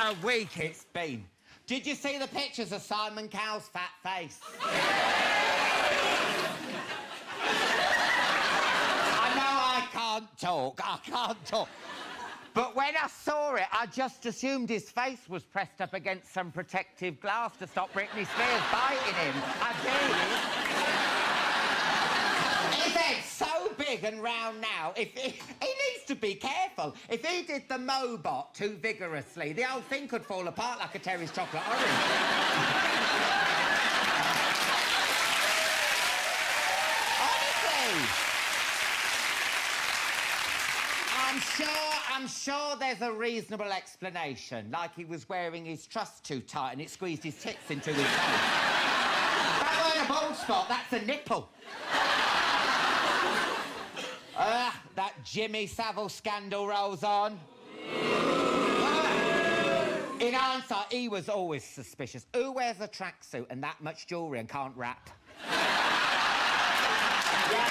a week it's been. Did you see the pictures of Simon Cowell's fat face? I know I can't talk. But when I saw it, I just assumed his face was pressed up against some protective glass to stop Britney Spears biting him. I did. His head's so big and round now, he needs to be careful. If he did the Mobot too vigorously, the whole thing could fall apart like a Terry's chocolate orange. Honestly. I'm sure there's a reasonable explanation, like he was wearing his truss too tight and it squeezed his tits into his face. That wasn't a bald spot, that's a nipple. That Jimmy Savile scandal rolls on. In hindsight, he was always suspicious. Who wears a tracksuit and that much jewellery and can't rap? Yeah.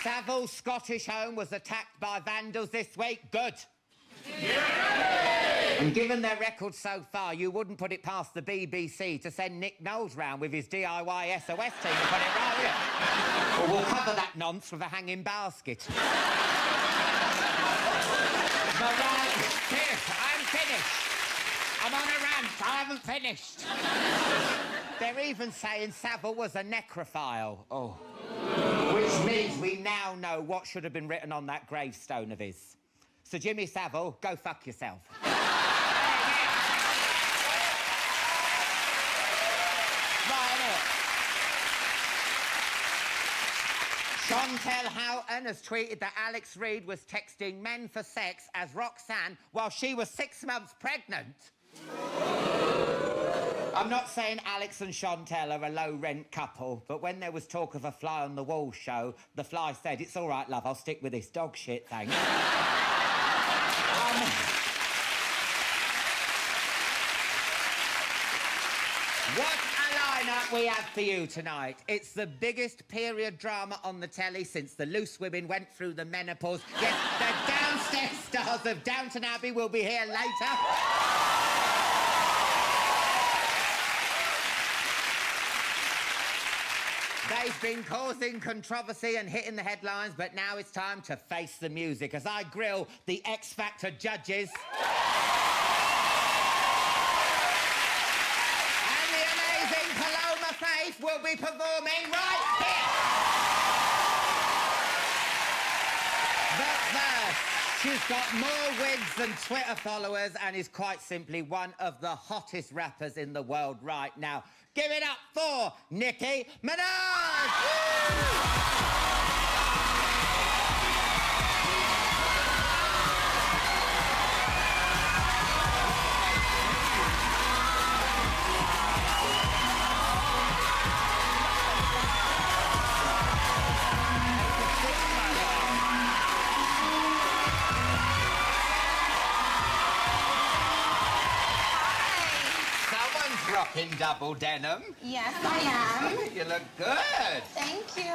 Savile's Scottish home was attacked by vandals this week. Good. Yay! And given their record so far, you wouldn't put it past the BBC to send Nick Knowles round with his DIY SOS team and put it right, will you? Well, we'll cover that nonce with a hanging basket. But I'm finished. I'm on a rant. I haven't finished. They're even saying Savile was a necrophile. Oh. Which means we now know what should have been written on that gravestone of his. So, Jimmy Savile, go fuck yourself. Chantel Houghton has tweeted that Alex Reid was texting men for sex as Roxanne while she was 6 months pregnant. I'm not saying Alex and Chantel are a low-rent couple, but when there was talk of a fly-on-the-wall show, the fly said, "It's all right, love, I'll stick with this dog shit, thanks." What a lineup we have for you tonight. It's the biggest period drama on the telly since the loose women went through the menopause. Yes, the downstairs stars of Downton Abbey will be here later. They've been causing controversy and hitting the headlines, but now it's time to face the music as I grill the X Factor judges. And the amazing Paloma Faith will be performing right here. But first, she's got more wigs than Twitter followers and is quite simply one of the hottest rappers in the world right now. Give it up for Nikki Minaj! Rocking double denim. Yes, I am. You look good. Thank you.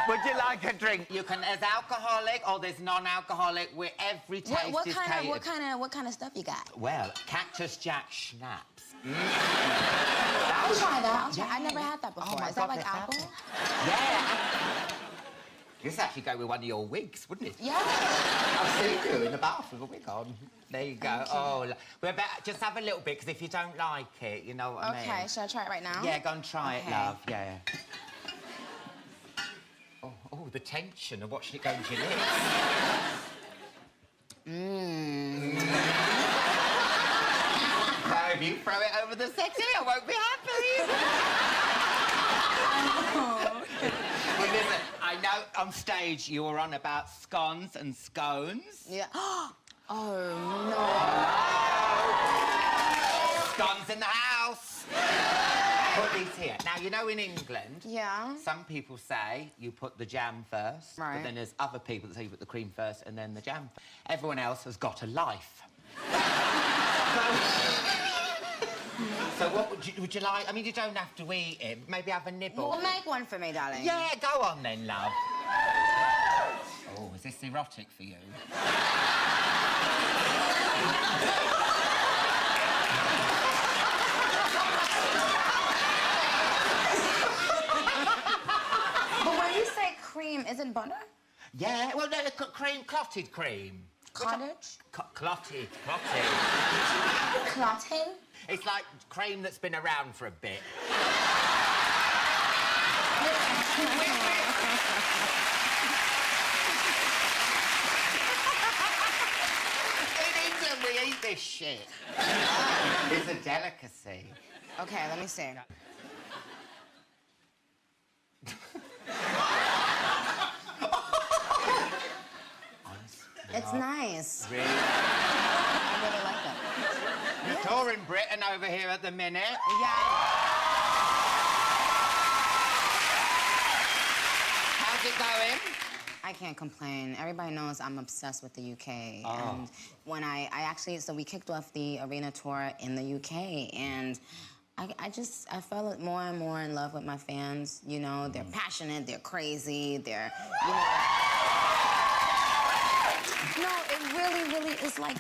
Would you like a drink? You can, there's alcoholic or there's non-alcoholic. Where every taste is catered. What kind of stuff you got? Well, Cactus Jack schnapps. I'll try that. I never had that before. Oh, is that like apple? Yeah. This actually go with one of your wigs, wouldn't it? Yeah. I've seen you in the bath with a wig on. There you go. Thank you. Oh, we're about just have a little bit because if you don't like it, you know what I mean. Okay, should I try it right now? Yeah, go and try it, love. Yeah. Oh, the tension of watching it go into your lips. Now, if you throw it over the settee, I won't be happy. Well, listen, I know on stage you were on about scones and scones. Yeah. Oh, no. Scones in the house. Put these here. Now, you know in England, some people say you put the jam first, but then there's other people that say you put the cream first and then the jam first. Everyone else has got a life. So what would you like? I mean, you don't have to eat it. Maybe have a nibble. Well, make one for me, darling. Yeah, go on then, love. Oh, is this erotic for you? But when you say cream, is it butter? Yeah, well, no, cream, clotted cream. Cottage? Clotted. Clotting? It's like cream that's been around for a bit. In England, we eat this shit. It's a delicacy. Okay, let me see. It's nice. Really? I really like it. You're touring Britain over here at the minute. Yeah. How's it going? I can't complain. Everybody knows I'm obsessed with the UK. Oh. And when I actually, so we kicked off the arena tour in the UK, and I fell more and more in love with my fans. You know, they're passionate, they're crazy, they're, you know. No, it really is like,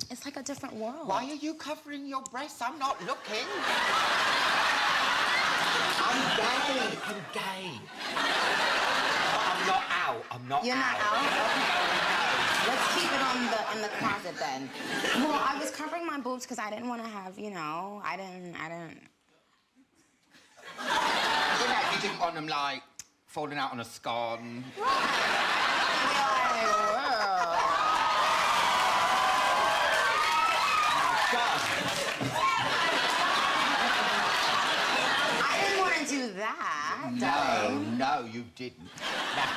it's like a different world. Why are you covering your breasts? I'm not looking. I'm gay. But I'm not out. You're not out? Okay. Let's keep it in the closet then. Well, I was covering my boobs because I didn't want to have, you know, I didn't. You didn't want them, like, falling out on a scone. I didn't want to do that. No, you didn't. Now,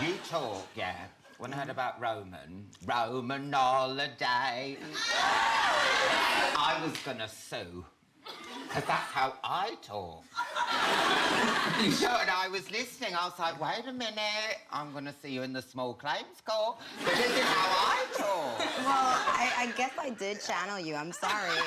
you talk, yeah. When I heard about Roman holiday, I was gonna sue. Because that's how I talk. So, and I was listening, I was like, wait a minute, I'm gonna see you in the small claims court. But this is how I talk. Well, I guess I did channel you. I'm sorry.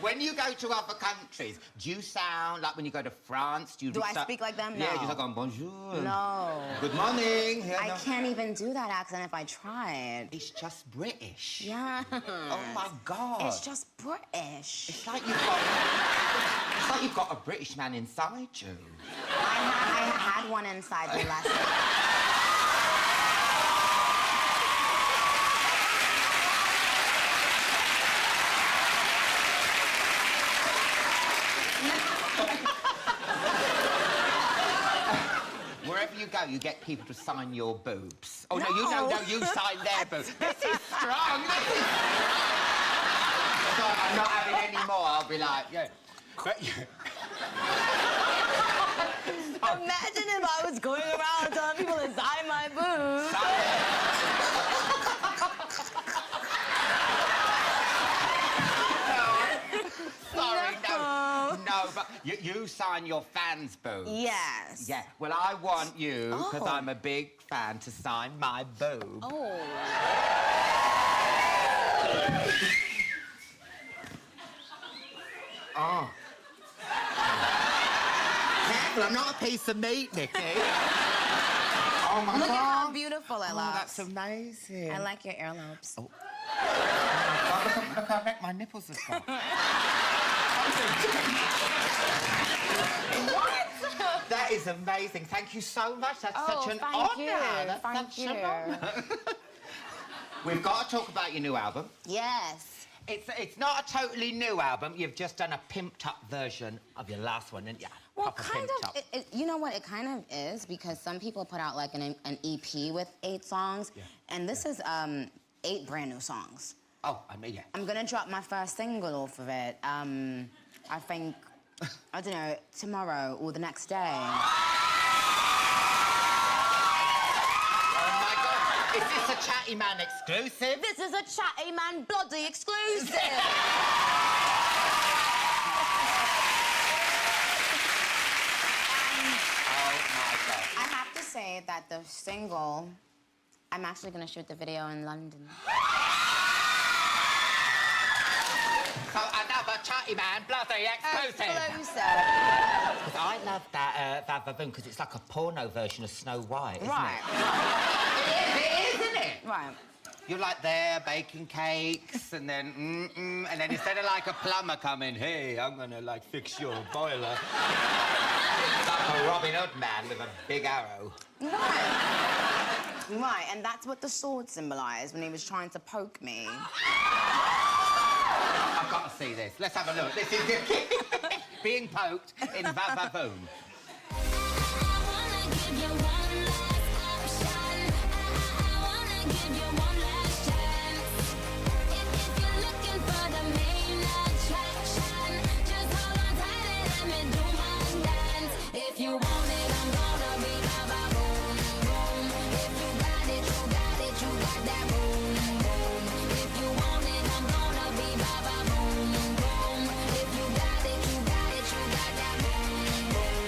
When you go to other countries, do you sound like when you go to France? Do I speak like them? No. Yeah, you start going, bonjour. No. Good morning. Yeah, I can't even do that accent if I tried. It's just British. Yeah. Oh, my God. It's just British. It's like you've got a British man inside you. I had one inside me last night. Wherever you go, you get people to sign your boobs. Oh, no, you sign their boobs. This is strong. So I'm not having any more. I'll be like, yeah. But, Imagine if I was going around telling people to sign my boobs. Sorry, no, but you sign your fans' boobs. Yes. Yeah, well, I want you, because I'm a big fan, to sign my boob. Oh. Oh. Careful, I'm not a piece of meat, Nikki. Oh, my God. Look at how beautiful it looks. Oh, that's amazing. I like your earlobes. Oh. Look how wrecked my nipples have got. What? That is amazing. Thank you so much. That's such an honour. That's such an honour. We've got to talk about your new album. Yes. It's not a totally new album. You've just done a pimped-up version of your last one, and yeah, Well, proper kind pimped of. up. You know what? It kind of is because some people put out like an EP with 8 songs, and this is 8 brand new songs. Oh, I mean, yeah. I'm gonna drop my first single off of it. I think, I don't know, tomorrow or the next day. Oh my God! Is this a Chatty Man exclusive? This is a Chatty Man bloody exclusive. I have to say that the single, I'm actually gonna shoot the video in London. So another Chatty Man bloody exclusive. Exclusive. Because I know love that Vavaboom because it's like a porno version of Snow White, isn't Right. it? It is, isn't it? Right. You're like there baking cakes, and then and then instead of like a plumber coming, hey, I'm gonna like fix your boiler. It's like a Robin Hood man with a big arrow. Right. Right, and that's what the sword symbolised when he was trying to poke me. I've got to see this. Let's have a look. This is being poked in Vavaboom. If you want it, I'm gonna be boom, boom. If you got it, you got it, you got that boom, boom. If you want it, I'm gonna be boom, boom. If you got it, you got it, you got that boom, boom.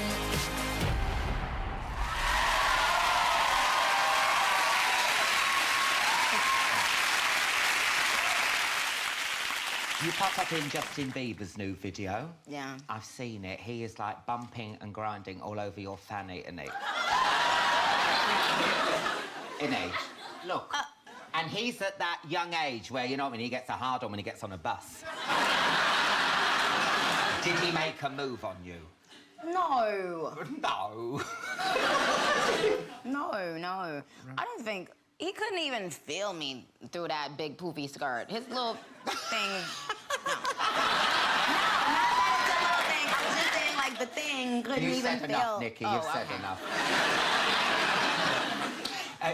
You pop up in Justin Bieber's new video. Yeah. I've seen it. He is like bumping and grinding all over your fanny, isn't he? Isn't he? Look. And he's at that young age where, you know what I mean, he gets a hard on when he gets on a bus. Did he make a move on you? No. No. No. I don't think... He couldn't even feel me through that big poofy skirt. His little thing... No, not that it's a little thing. I was just saying, like, the thing couldn't You've even said feel... enough, Nikki. You've said enough.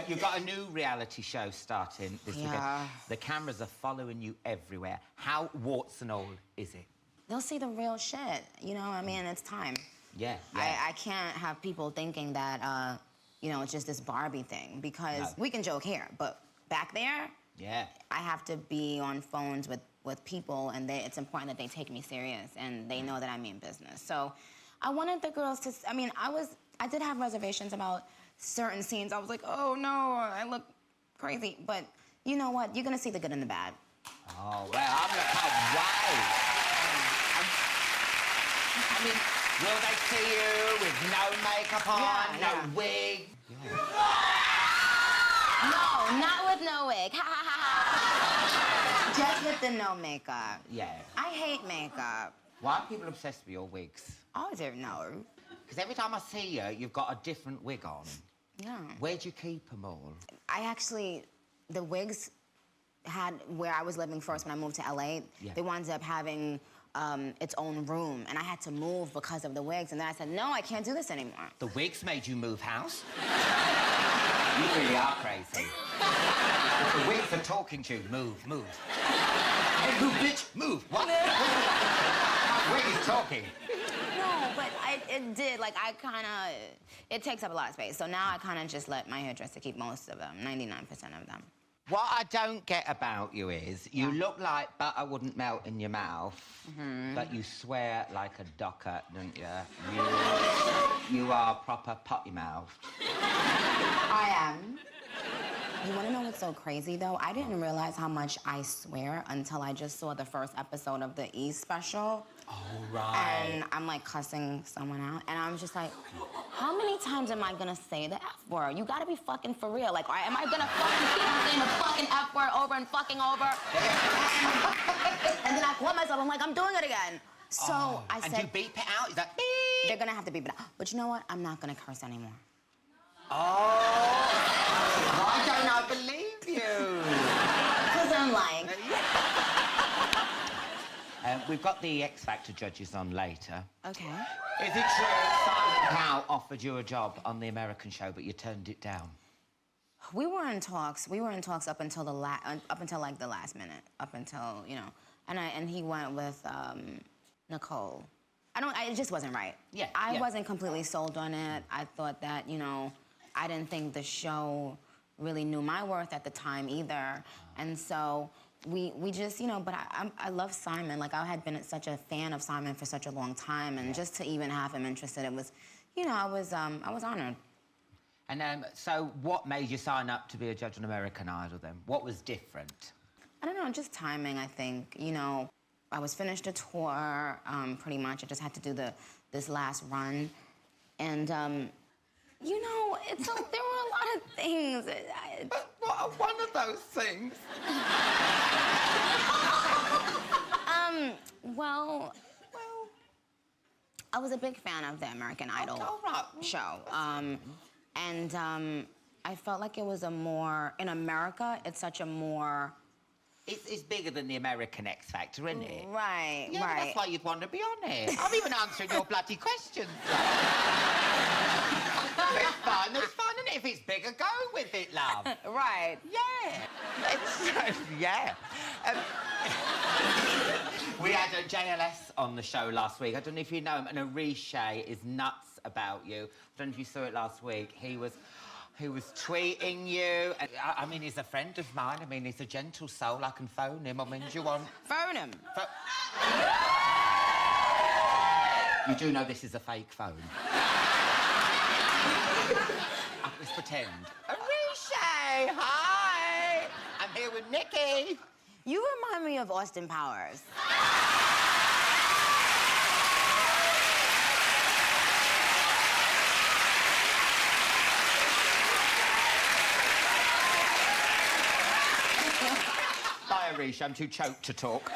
You've got a new reality show starting this weekend. The cameras are following you everywhere. How warts and all is it? They'll see the real shit. You know, I mean, it's time. Yeah. I can't have people thinking that, you know, it's just this Barbie thing, because we can joke here, but back there, I have to be on phones with people, and it's important that they take me serious, and they know that I mean business. So I wanted the girls to, I mean, I did have reservations about certain scenes. I was like, oh no, I look crazy, but you know what? You're gonna see the good and the bad. Oh, well, I'm gonna can't wait. I mean, will they see you with no makeup on, no wig? No, not with no wig. Just with the no makeup. Yeah. I hate makeup. Why are people obsessed with your wigs? I don't know. Because every time I see you, you've got a different wig on. Yeah. Where'd you keep them all? The wigs had, where I was living first when I moved to LA, they wound up having its own room, and I had to move because of the wigs, and then I said, no, I can't do this anymore. The wigs made you move house? You really are crazy. If the wigs are talking to you, move. Hey, move, bitch, move. What? My wig is talking. No, but it did, like, it takes up a lot of space, so now I kind of just let my hairdresser keep most of them, 99% of them. What I don't get about you is you look like butter wouldn't melt in your mouth, but you swear like a docker, don't you? You are proper potty-mouthed. I am. You want to know what's so crazy, though? I didn't realize how much I swear until I just saw the first episode of the E! Special. Oh, right. And I'm, like, cussing someone out, and I'm just like, how many times am I gonna say the F word? You gotta be fucking for real. Like, am I gonna fucking keep saying the fucking F word over and fucking over? And then I caught myself, I'm like, I'm doing it again. So I said... And you beep it out? Is that beep? They're gonna have to beep it out. But you know what? I'm not gonna curse anymore. Oh! Why don't I believe you? Because I'm like... We've got the X Factor judges on later. Okay. Is it true Simon Cowell offered you a job on the American show, but you turned it down? We were in talks. We were in talks up until like the last minute. Up until, you know, and he went with Nicole. It just wasn't right. Yeah. I wasn't completely sold on it. I thought that, you know, I didn't think the show really knew my worth at the time either, and so. We just, you know, but I love Simon. Like, I had been such a fan of Simon for such a long time, and just to even have him interested, it was, you know, I was honored. And so what made you sign up to be a judge on American Idol then? What was different? I don't know, just timing, I think. You know, I was finished a tour, pretty much. I just had to do this last run. And, you know, there were a lot of things. But what are one of those things? Well, I was a big fan of the American Idol show. And I felt like it was in America, it's such a more... It's bigger than the American X Factor, isn't it? Right, Yeah, right. that's why you'd want to be on it. I'm even answering your bloody questions. It's fine, isn't it? If it's bigger, go with it, love. Right. Yeah. Yeah. We had a JLS on the show last week. I don't know if you know him, and Ariche is nuts about you. I don't know if you saw it last week. He was tweeting you. I mean, he's a friend of mine. I mean, he's a gentle soul. I can phone him. I mean, do you want... Phone him. You do know this is a fake phone. Let's pretend. Ariche, hi! I'm here with Nikki. You remind me of Austin Powers. Bye, Ariche. I'm too choked to talk.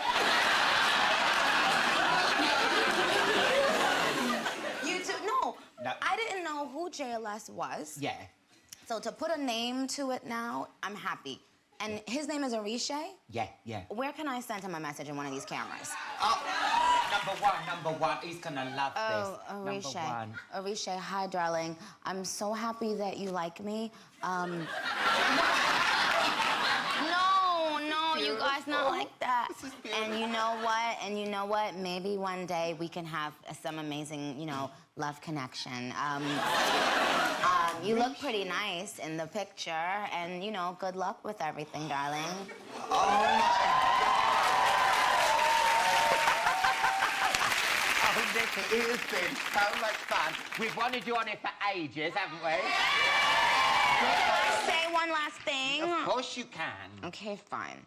You too? No. I didn't know who JLS was. Yeah. So to put a name to it now, I'm happy. And his name is Ariche? Yeah. Where can I send him a message in one of these cameras? Oh, number one. He's gonna love this. Ariche. Number one. Ariche, hi, darling. I'm so happy that you like me. No, you guys not like that. And you know what? Maybe one day we can have some amazing, love connection. You look pretty nice in the picture, and, good luck with everything, darling. Oh, my God. Oh, Nikki, it has been so much fun. We've wanted you on it for ages, haven't we? Can I say one last thing? Of course you can. Okay, fine.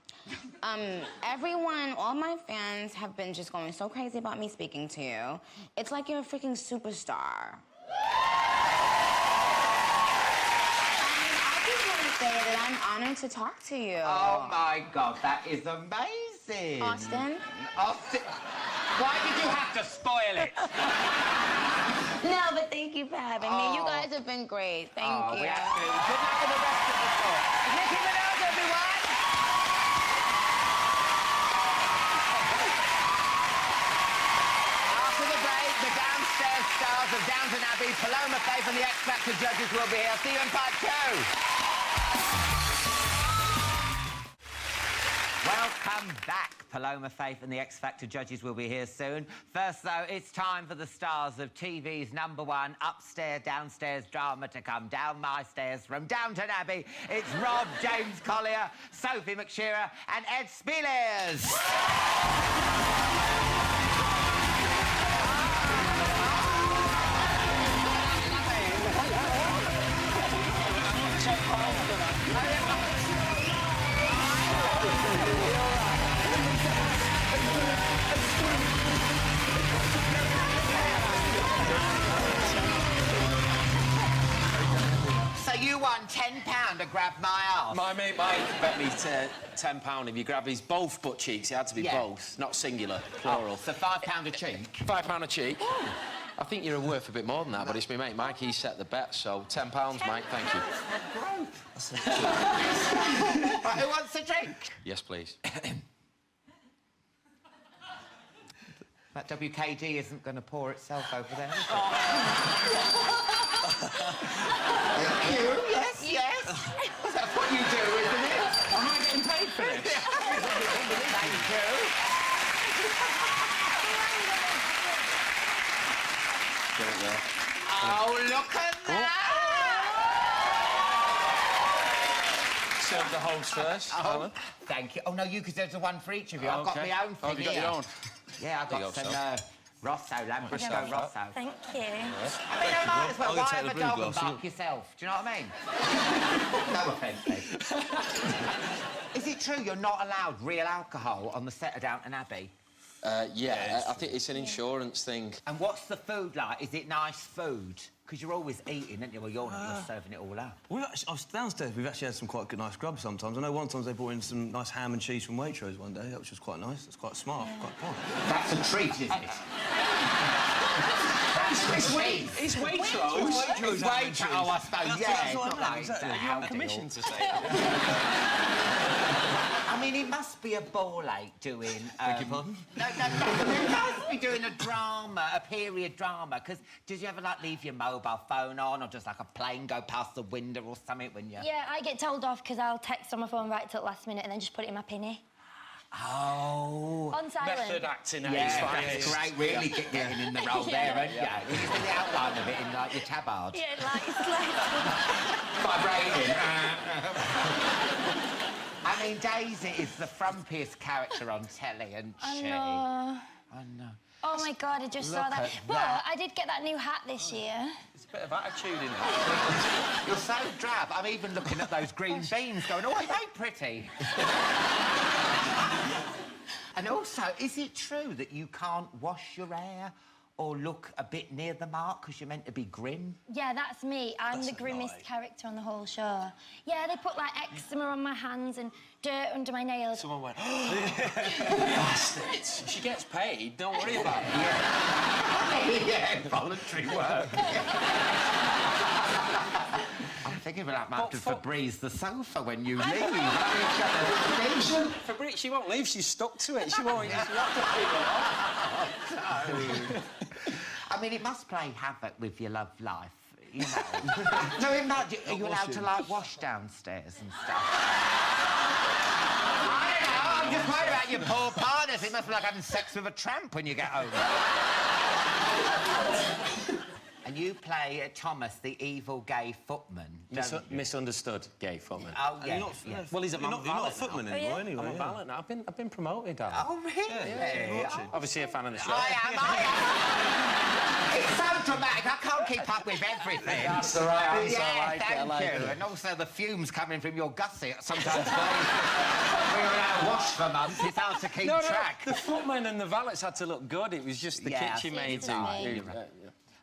All my fans have been just going so crazy about me speaking to you. It's like you're a freaking superstar. I just want to say that I'm honored to talk to you. Oh, my God, that is amazing. Austin? Why did you have to spoil it? No, but thank you for having me. You guys have been great. Thank you. We absolutely. Good luck with the rest of the tour. Nicki Minaj, everyone! After the break, the downstairs stars of Downton Abbey, Paloma Faith and the X Factor judges will be here. See you in part 2. Welcome back. Paloma Faith and the X Factor judges will be here soon. First, though, it's time for the stars of TV's #1 upstairs, downstairs drama to come down my stairs from Downton Abbey. It's Rob, James Collier, Sophie McShearer and Ed Spielers. So you won £10 to grab my arse. My mate Mike bet me £10 if you grab his both butt cheeks. It had to be both, not singular, plural. Oh, so £5 a cheek? £5 a cheek. Ooh. I think you're worth a bit more than that, but it's my mate Mike. He set the bet, so £10, Mike. Thank you. Right, who wants a drink? Yes, please. That WKD isn't going to pour itself over there. Yes. That's what you do, isn't it? Am I getting paid for this? Thank you. Oh, look at that! Serve the host first, Alan. Thank you. Oh, no, you, because there's a one for each of you. I've got my own thing. Oh, have you got your own? Yeah, I've got some Rosso, Lambrusco Rosso. Thank you. I mean, I might as well. I'll Why take have the a blue dog glass, and bark yourself? Do you know what I mean? No offence, Pete. Is it true you're not allowed real alcohol on the set of Downton Abbey? Yeah, I think it's an insurance thing. And what's the food like? Is it nice food? Because you're always eating, aren't you? Well, you're not. You're serving it all up. I was downstairs. We've actually had some quite good, nice grub sometimes. I know one time they brought in some nice ham and cheese from Waitrose one day, which was quite nice. That's quite smart, quite cool. That's a treat, isn't it? It's Waitrose. It's Waitrose. Oh, I suppose, yeah. It's not like exactly. it's Are you on Howdy commission or- to say that? I mean, it must be a ball ache doing... Beg your pardon? No, it must be doing a drama, a period drama, because did you ever, like, leave your mobile phone on or just, like, a plane go past the window or something when you... Yeah, I get told off because I'll text on my phone right till the last minute and then just put it in my pinny. Oh. On silent. Method acting, Yeah, that's great. Really getting in the role there, aren't you? You can see the outline of it in, like, your tabard. Yeah, it's like... Vibrating. I mean, Daisy is the frumpiest character on telly, isn't she? I know. I know. Oh, my God, I just saw Look that. at But that. I did get that new hat this year. There's a bit of attitude in it. You're so drab. I'm even looking at those green beans going, oh, aren't they pretty? And also, is it true that you can't wash your hair or look a bit near the mark because you're meant to be grim? Yeah, that's me. I'm the grimmest character on the whole show. Yeah, they put, like, eczema on my hands and dirt under my nails. Someone went, bastards. She gets paid, don't worry about it. Yeah, voluntary work. I'm thinking about that to Febreze the sofa when you leave. Fabrice, she won't leave, she's stuck to it. She won't... I mean, it must play havoc with your love life, you know. No, are you allowed to, like, wash downstairs and stuff? I don't know, I'm just worried about your poor partners. It must be like having sex with a tramp when you get home. And you play Thomas, the evil gay footman, don't you? Misunderstood gay footman. Oh, yeah. Well, he's a You're not a footman anymore, anyway. I'm a valet now. I've been promoted, Alan. Oh, really? Yeah. Obviously a fan of the show. I am. It's so dramatic, I can't keep up with everything. That's the right answer, Yeah, I like it. And also the fumes coming from your gusset sometimes. We were out of wash for months, it's hard to keep track. The footmen and the valets had to look good. It was just the kitchen maids who...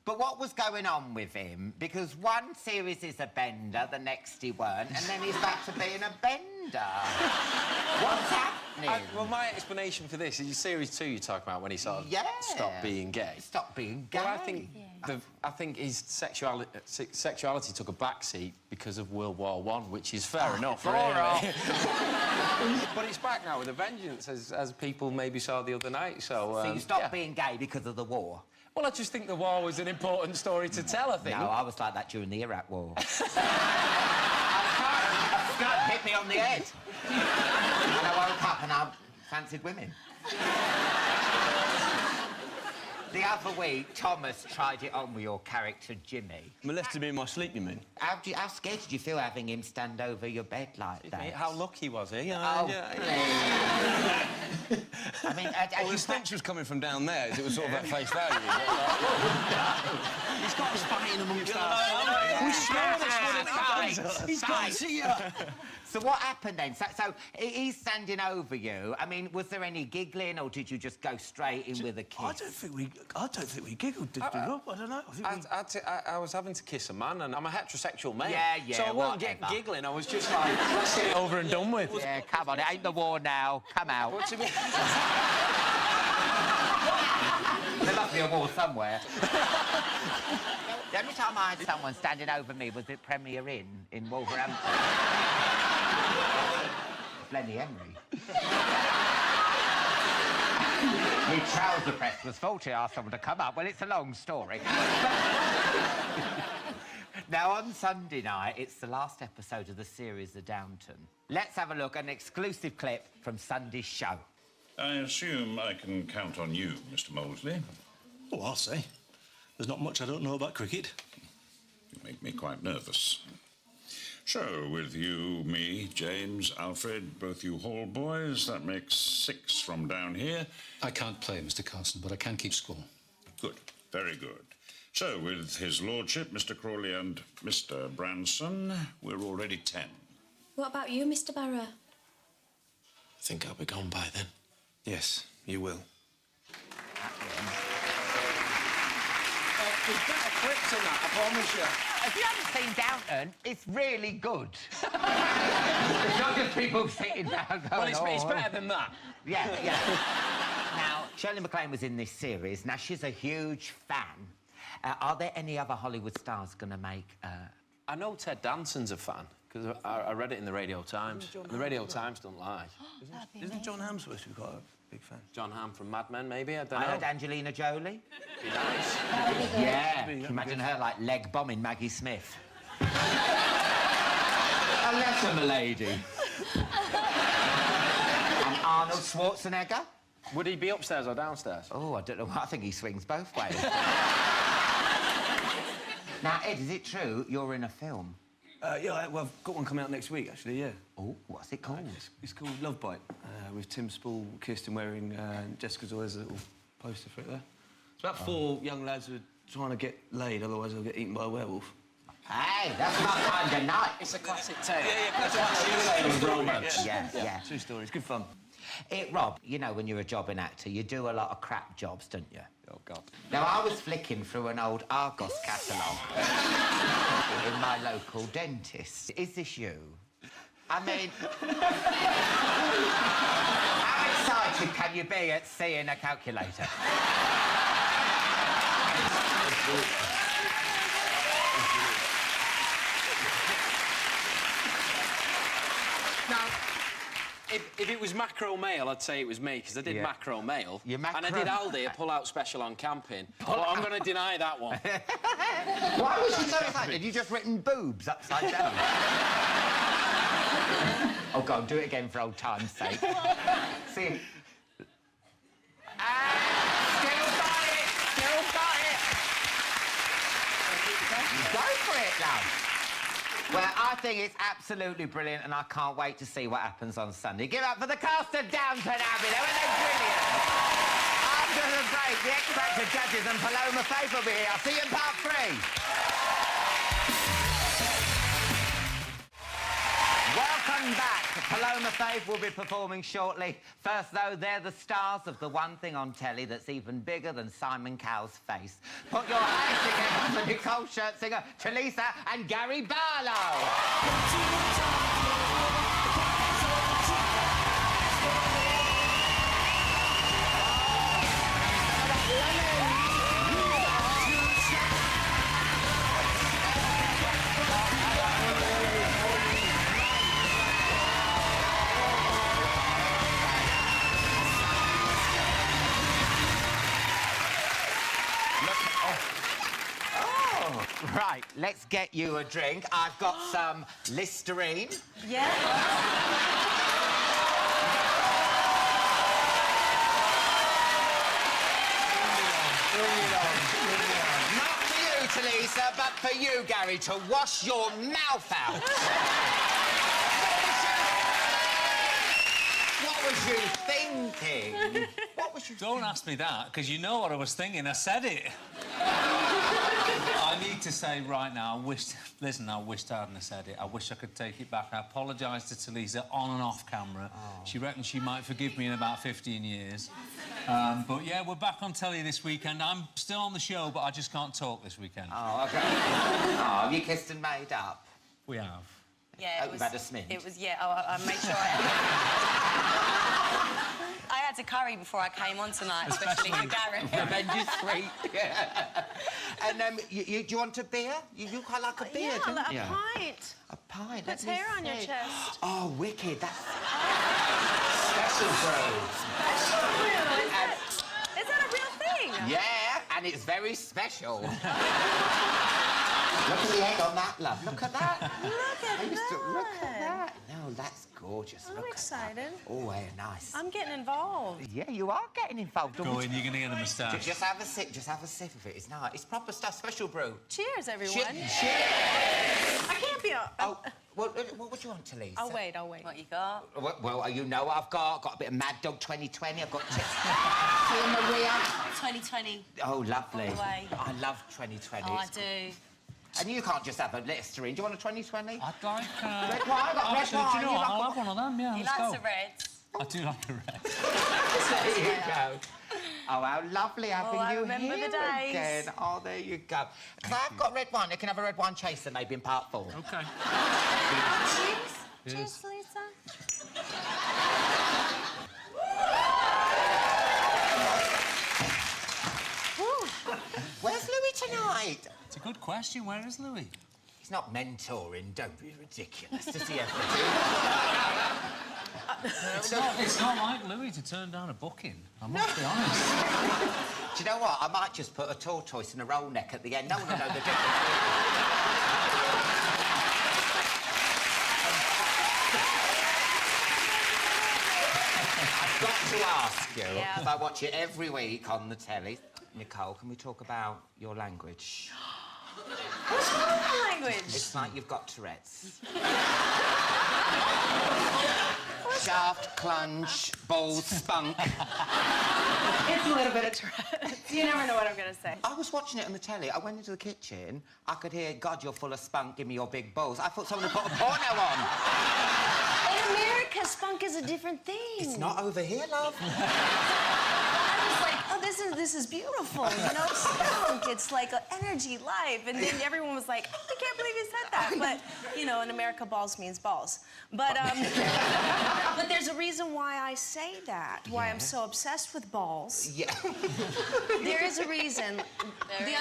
But what was going on with him? Because one series is a bender, the next he weren't, and then he's back to being a bender. What's happening? Well, my explanation for this is Series 2 you talk about when he sort of stopped being gay. Stop being gay. Well, I think his sexuality took a backseat because of World War I, which is fair enough, really. But it's back now with a vengeance, as people maybe saw the other night, so... So you stopped being gay because of the war? Well, I just think the war was an important story to tell, I think. No, I was like that during the Iraq War. A scud hit me on the head. And I woke up and I fancied women. The other week, Thomas tried it on with your character, Jimmy. Molested me in my sleep, you mean? How scared did you feel having him stand over your bed like that? How lucky was he? Oh, I mean, The stench was coming from down there, as it was sort of at face value. He's got his fighting amongst us. He's got to you. So what happened then? So he's standing over you. I mean, was there any giggling, or did you just go straight in with a kiss? I don't think we giggled, did we, Rob? I don't know. I was having to kiss a man, and I'm a heterosexual male. Yeah, so I wasn't getting giggling. I was just like, let's get it over and done with. Yeah, come on, it ain't the war now. Come out. What do you mean? There must be a war somewhere. The only time I had someone standing over me was at Premier Inn in Wolverhampton. Lenny Henry. His trouser press was faulty. I asked someone to come up. Well, it's a long story. Now, on Sunday night, it's the last episode of the series, The Downton. Let's have a look at an exclusive clip from Sunday's show. I assume I can count on you, Mr. Molesley. Oh, I'll say. There's not much I don't know about cricket. You make me quite nervous. So, with you, me, James, Alfred, both you Hall boys, that makes 6 from down here. I can't play, Mr. Carson, but I can keep score. Good, very good. So, with his lordship, Mr. Crawley and Mr. Branson, we're already 10. What about you, Mr. Barrow? I think I'll be gone by then. Yes, you will. There's better clips than that, I promise you. If you haven't seen Downton, it's really good. It's not just people sitting down going, Well, it's better than that. Yeah, yeah. Now, Shirley MacLaine was in this series. Now, she's a huge fan. Are there any other Hollywood stars going to make... I know Ted Danson's a fan, because I read it in the Radio Times. The Radio Times don't lie. Isn't John Hamm supposed to be quite a big fan? John Hamm from Mad Men, maybe? I don't know. I heard Angelina Jolie. Be nice. Yeah. Can you imagine her, like, leg bombing Maggie Smith? A lesser milady. And Arnold Schwarzenegger. Would he be upstairs or downstairs? Oh, I don't know. I think he swings both ways. Now, Ed, is it true you're in a film? Yeah, well, I've got one coming out next week, actually, yeah. Oh, what's it called? It's called Love Bite, with Tim Spall, Kirsten Waring, and Jessica Zoya's little poster for it there. It's about 4 young lads who are trying to get laid, otherwise they'll get eaten by a werewolf. Hey, that's my kind of night. It's a classic tale. Classic romance. Yeah. True story, it's good fun. Rob, you know, when you're a jobbing actor, you do a lot of crap jobs, don't you? Oh, God. Now, I was flicking through an old Argos catalogue in my local dentist. Is this you? I mean... how excited can you be at seeing a calculator? Now, if it was macro mail, I'd say it was me, because I did macro mail. You macro- And I did Aldi, a pull-out special on camping. But I'm going to deny that one. Why was you so excited? Had you just written boobs upside down? Oh, God, do it again for old time's sake. See? Still got it! Still got it! Go for it, love. Well, I think it's absolutely brilliant, and I can't wait to see what happens on Sunday. Give up for the cast of Downton Abbey. They were brilliant. After the break, the X-Factor judges and Paloma Faith will be here. I'll see you in part 3. Welcome back. Paloma Faith will be performing shortly. First, though, they're the stars of the one thing on telly that's even bigger than Simon Cowell's face. Put your hands together for Nicole Scherzinger, Talisa and Gary Barlow. Right, let's get you a drink. I've got some Listerine. Yeah. Not for you, Talisa, but for you, Gary, to wash your mouth out. What was you thinking? What was you Don't ask me that, because you know what I was thinking. I said it. I need to say right now, I wished I hadn't have said it. I wish I could take it back. I apologise to Talisa on and off camera. She reckons she might forgive me in about 15 years. But, yeah, we're back on telly this weekend. I'm still on the show, but I just can't talk this weekend. Oh, OK. Oh, have you kissed and made up? We have. Yeah, You've had a smidge. It was, yeah, I made sure I had to curry before I came on tonight, especially for Gary. Revenge is sweet. Yeah. And do you want a beer? You quite like a beer, don't you? A pint. A pint. Puts hair on your chest. Oh, wicked. That's special, bro. Is that a real thing? Yeah, and it's very special. Look at the egg on that, love. Look at that. Look at Look at that. No, that's gorgeous. I'm Look excited. At that. Oh, yeah, nice. I'm getting involved. Yeah, you are getting involved. Go in, you're going to get a moustache. Just have a sip. Just have a sip of it. It's nice. It's proper stuff. Special brew. Cheers, everyone. Cheers. I can't be a... Oh, what would you want, Talisa? I'll wait. What you got? Well, you know what I've got. Got a bit of Mad Dog 2020. I've got Tia Maria. 2020. Oh, lovely. All the way. I love 2020. Oh, I do. And you can't just have a Listerine. Do you want a 2020? I'd like... Red wine? I've got red Actually, wine. do you know what? I'll have one of them, yeah. He let's likes go. the reds. I do like the red. There you go. Oh, how lovely having I you remember here the days. again. Oh, there you go. Because I've got red wine. I can have a red wine chaser maybe in part 4. OK. Cheers. Cheers, Lisa. Where's Louis tonight? It's a good question. Where is Louis? He's not mentoring. Don't be ridiculous. Does he ever It's not like Louis to turn down a booking. I must be honest. Do you know what? I might just put a tortoise and a roll neck at the end. No one will know the difference. I've got to ask you, because I watch it every week on the telly. Nicole, can we talk about your language? What's wrong with my language? It's like you've got Tourette's. Shaft, clunge, balls, spunk. It's a little bit of Tourette's. You never know what I'm going to say. I was watching it on the telly. I went into the kitchen. I could hear, God, you're full of spunk. Give me your big balls. I thought someone had put a porno on. In America, spunk is a different thing. It's not over here, love. I was like, oh, this is beautiful, you know, spunk. It's like energy, life. And then everyone was like, oh, I can't believe you said that. But, you know, in America, balls means balls. But, but there's a reason why I say that, why I'm so obsessed with balls. Yeah. There is a reason. The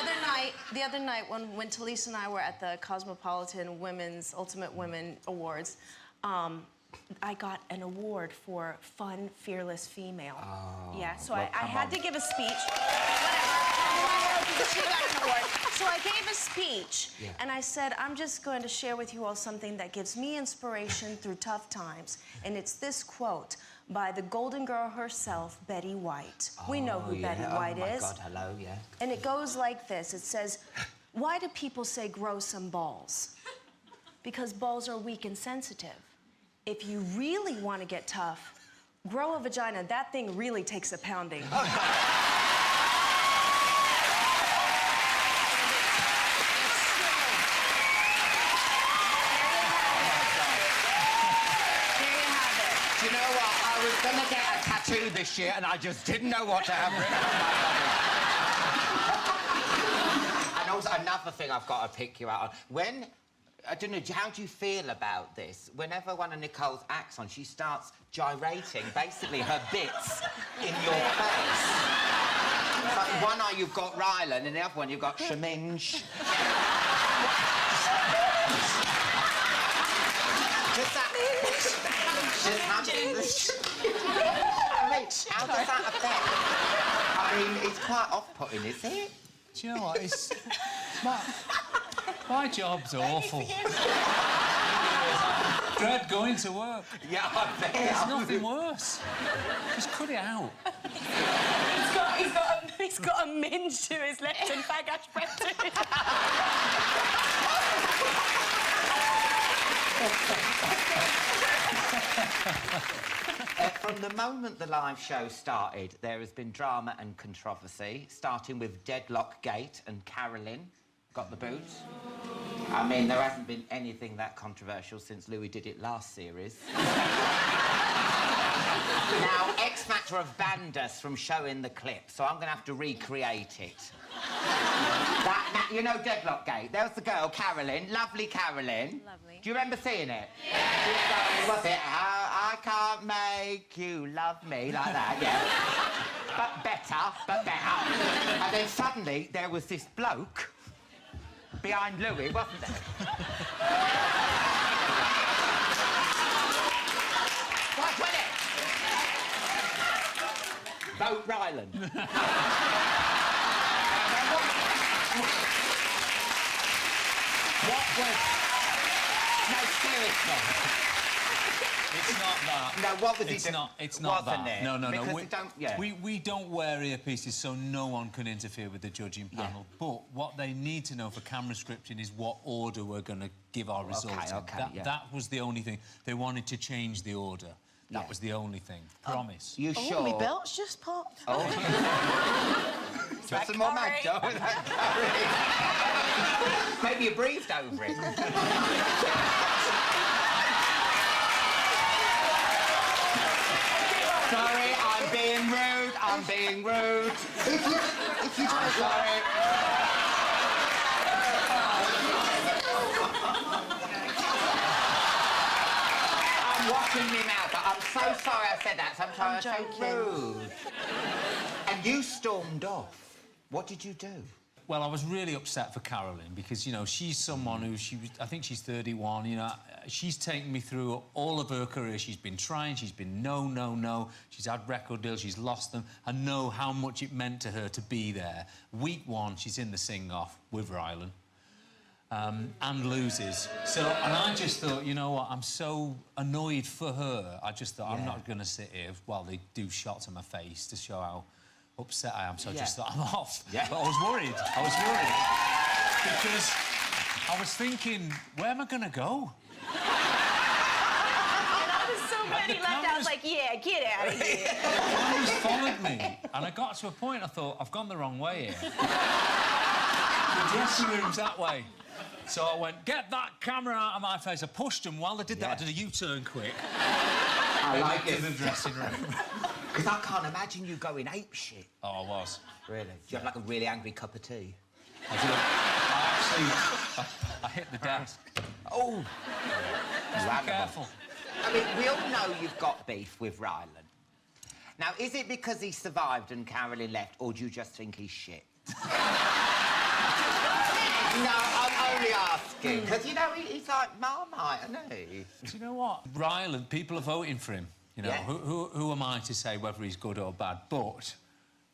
other night when Talisa and I were at the Cosmopolitan Women's Ultimate Women Awards, I got an award for Fun, Fearless Female. Oh, yeah, so I had to give a speech. Whatever. She got an award. So I gave a speech, and I said, I'm just going to share with you all something that gives me inspiration through tough times. And it's this quote by the Golden Girl herself, Betty White. We know who Betty White is. Oh, my God, hello, yeah. And it goes like this. It says, why do people say grow some balls? Because balls are weak and sensitive. If you really want to get tough, grow a vagina. That thing really takes a pounding. There you have it. Do you know what? I was going to get a tattoo this year and I just didn't know what to have written on my body. And also, another thing I've got to pick you out on. I don't know, how do you feel about this? Whenever one of Nicole's acts on, she starts gyrating, basically her bits in your face. It's like one eye you've got Rylan and the other one you've got Shaminge. Does that... I mean, how does that affect? I mean, it's quite off-putting, is it? Do you know what? It's... My job's awful. Dread going to work. Yeah, I bet. There's nothing worse. Just cut it out. He's got a minge to his left and fag ash bread to his From the moment the live show started, there has been drama and controversy, starting with Deadlock Gate and Carolyn got the boot. I mean, there hasn't been anything that controversial since Louis did it last series. Now, X Factor have banned us from showing the clip, so I'm going to have to recreate it. You know Deadlock Gate? There was the girl, Carolyn, lovely Carolyn. Lovely. Do you remember seeing it? Yeah. Was it, I can't make you love me, like that, yeah. But better. And then suddenly there was this bloke behind Louis, wasn't there? What's with it? Vote Ryland. What was... No, seriously. It's not that. No, what was it's it? It's not wasn't that. It? No. Because We don't wear earpieces, so no one can interfere with the judging panel. But what they need to know for camera scripting is what order we're going to give our results in. That was the only thing. They wanted to change the order. That was the only thing. Promise. You sure? Oh, my belt's just popped. Oh. Some more Magda with that curry. Maybe you breathed over it. Sorry, I'm being rude. I'm being rude. If you don't sorry. I'm washing me mouth, but I'm so sorry I said that. Sometimes I'm so rude. And you stormed off. What did you do? Well, I was really upset for Carolyn because, you know, she's someone who I think she's 31, you know, she's taken me through all of her career. She's been trying, she's been no. She's had record deals, she's lost them. I know how much it meant to her to be there. Week 1, she's in the sing-off with Rylan. And loses. So, and I just thought, you know what, I'm so annoyed for her. I just thought, I'm not going to sit here while they do shots of my face to show how upset I am. So I just thought, I'm off. Yeah. But I was worried. Because I was thinking, where am I going to go? And I was so glad he left. I was like, yeah, get out of here. The cameras followed me. And I got to a point, I thought, I've gone the wrong way here. The dressing room's that way. So I went, get that camera out of my face. I pushed them. While they did that, I did a U-turn quick. I like it. To the dressing room. Because I can't imagine you going ape shit. Oh, I was. Really? Do you have, like, a really angry cup of tea? I hit the desk. Oh! Just be careful. I mean, we all know you've got beef with Rylan. Now, is it because he survived and Carolyn left, or do you just think he's shit? No, I'm only asking. Because, you know, he's like Marmite, isn't he? Do you know what? Rylan, people are voting for him. You know, who am I to say whether he's good or bad? But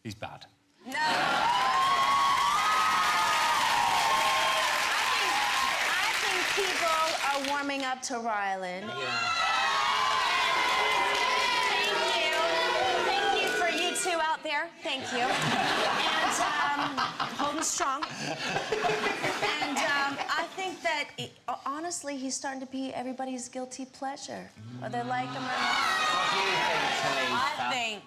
he's bad. No. I think people are warming up to Rylan. Thank you for you two out there. Thank you. And holding strong. And I think that, honestly, he's starting to be everybody's guilty pleasure. Whether they like him or not. What do you think, Talisa? I think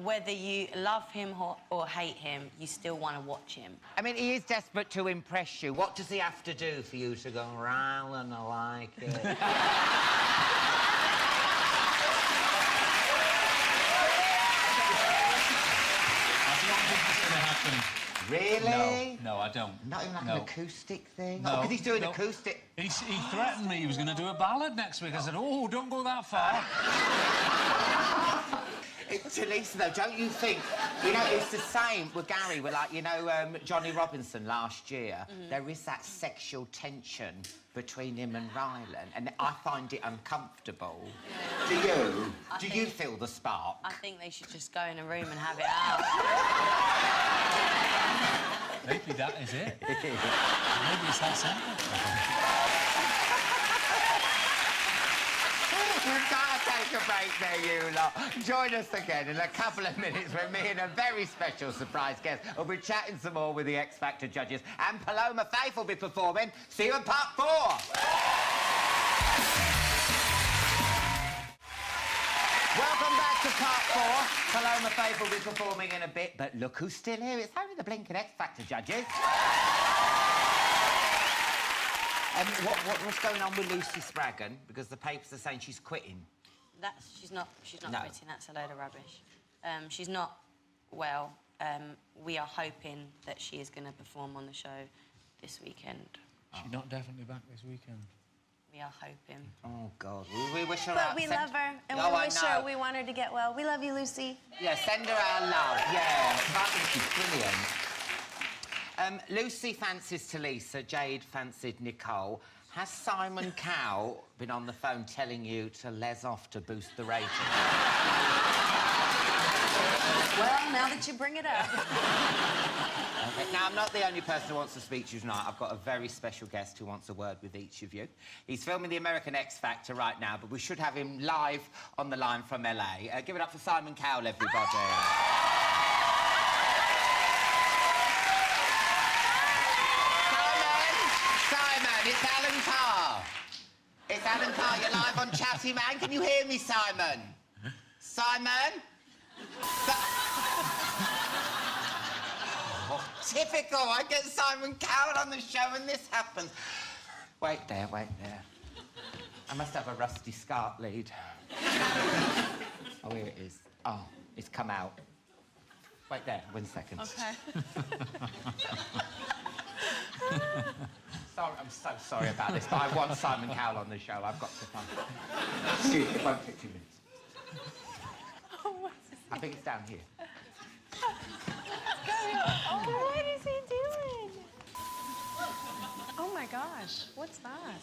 whether you love him or hate him, you still want to watch him. I mean, he is desperate to impress you. What does he have to do for you to go, Rylan, I like it? I don't think it's going to happen. Really? No, I don't. Not even like an acoustic thing? No, Oh, because he's doing acoustic. He threatened me he was going to do a ballad next week. I said, oh, don't go that far. Talisa, though, don't you think, you know, it's the same with Gary, with, like, you know, Johnny Robinson last year. There is that sexual tension between him and Rylan, and I find it uncomfortable. Do you? Do you feel the spark? I think they should just go in a room and have it out. Maybe that is it. Maybe it's that simple. We've got to take a break there, you lot. Join us again in a couple of minutes when me and a very special surprise guest will be chatting some more with the X Factor judges, and Paloma Faith will be performing. See you in part 4. Welcome back to part 4. Paloma Faith will be performing in a bit, but look who's still here. It's only the blinking X Factor judges. What's going on with Lucy Spraggan? Because the papers are saying she's quitting. She's not quitting. That's a load of rubbish. She's not well. We are hoping that she is going to perform on the show this weekend. She's not definitely back this weekend. We are hoping. Oh, God. We wish her But we love her, and we wish her, we want her to get well. We love you, Lucy. Yeah, send her our love. Yeah, I think she's brilliant. Lucy fancies Talisa, Jade fancied Nicole. Has Simon Cowell been on the phone telling you to les off to boost the ratings? Well, now that you bring it up. Okay, now, I'm not the only person who wants to speak to you tonight. I've got a very special guest who wants a word with each of you. He's filming the American X Factor right now, but we should have him live on the line from LA. Give it up for Simon Cowell, everybody. Simon, it's Alan Carr. It's Alan Carr. You're live on Chatty Man. Can you hear me, Simon? Simon? Oh, typical. I get Simon Cowell on the show and this happens. Wait there. I must have a rusty SCART lead. Oh, here it is. Oh, it's come out. Wait there, 1 second. Okay. Sorry, I'm so sorry about this, but I want Simon Cowell on the show. I've got to find it. Excuse me, it won't take 2 minutes. Oh, what's this? I think it's down here. Oh, what is he doing? Oh my gosh, what's that?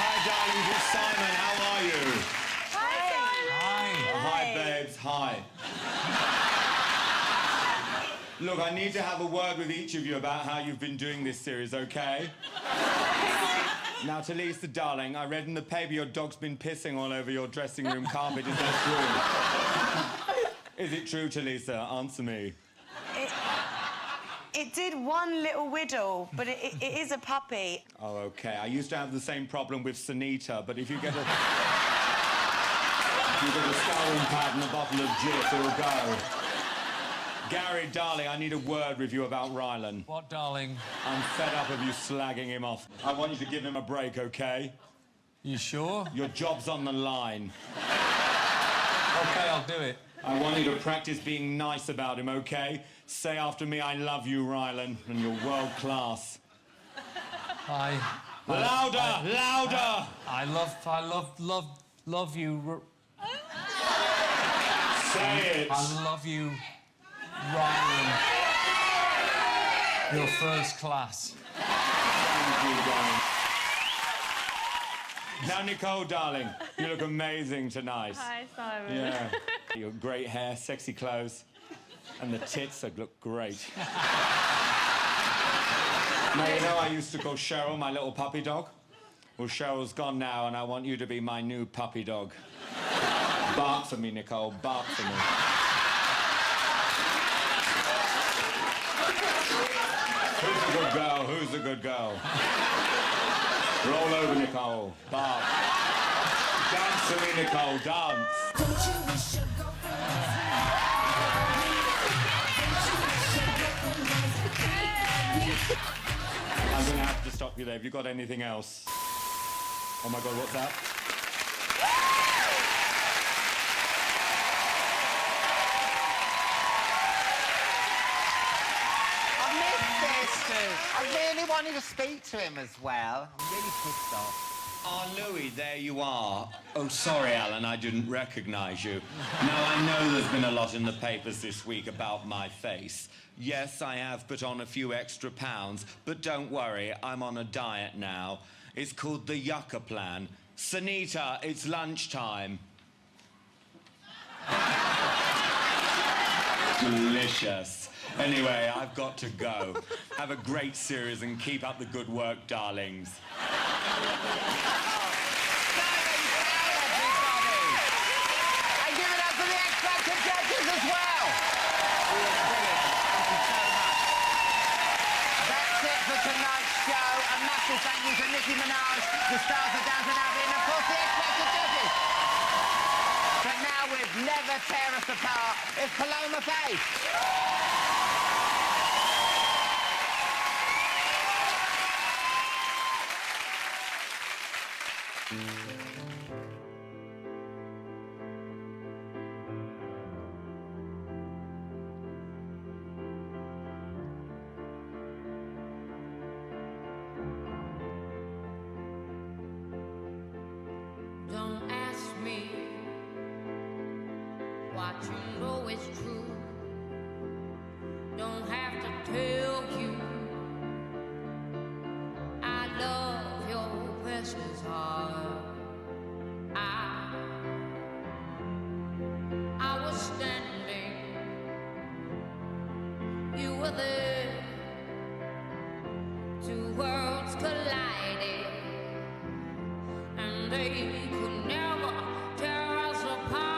Hi, darlings, it's Simon. How are you? Hi, Simon. Hi, babes. Hi. Look, I need to have a word with each of you about how you've been doing this series, okay? Now, Talisa, darling, I read in the paper your dog's been pissing all over your dressing room carpet. Is that true? Is it true, Talisa? Answer me. It did one little whittle, but it is a puppy. Oh, okay. I used to have the same problem with Sunita, but if you get a... if you get a scouring pad and a bottle of Jif, it'll go. Gary, darling, I need a word with you about Rylan. What, darling? I'm fed up of you slagging him off. I want you to give him a break, okay? You sure? Your job's on the line. OK, I'll do it. I want you to practice being nice about him, okay? Say after me, I love you, Rylan, and you're world class. Louder! Louder! I love you. Say it. I love you, Ryan. You're first class. Thank you, darling. Now, Nicole, darling, you look amazing tonight. Hi, Simon. Yeah. Your great hair, sexy clothes, and the tits look great. Now, you know I used to call Cheryl my little puppy dog? Well, Cheryl's gone now, and I want you to be my new puppy dog. Bark for me, Nicole, bark for me. Who's a good girl? Who's a good girl? Roll over, Nicole. Bark. Dance for me, Nicole. Dance. I'm going to have to stop you there. Have you got anything else? Oh, my God, what's that? I really wanted to speak to him as well. I'm really pissed off. Oh, Louis, there you are. Oh, sorry, Alan, I didn't recognise you. Now, I know there's been a lot in the papers this week about my face. Yes, I have put on a few extra pounds, but don't worry, I'm on a diet now. It's called the Yucca Plan. Sunita, it's lunchtime. Delicious. Anyway, I've got to go. Have a great series and keep up the good work, darlings. And give it up for the X-Factor judges as well. That's it for tonight's show. A massive thank you to Nicki Minaj, the stars of Downton Abbey, and of course the X-Factor judges. But now with Never Tear Us Apart, it's Paloma Faith. Don't ask me what you know is true. Don't have to tell you I love your precious heart. I was standing, you were there. Two worlds collided, and they could never tear us apart.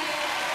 you.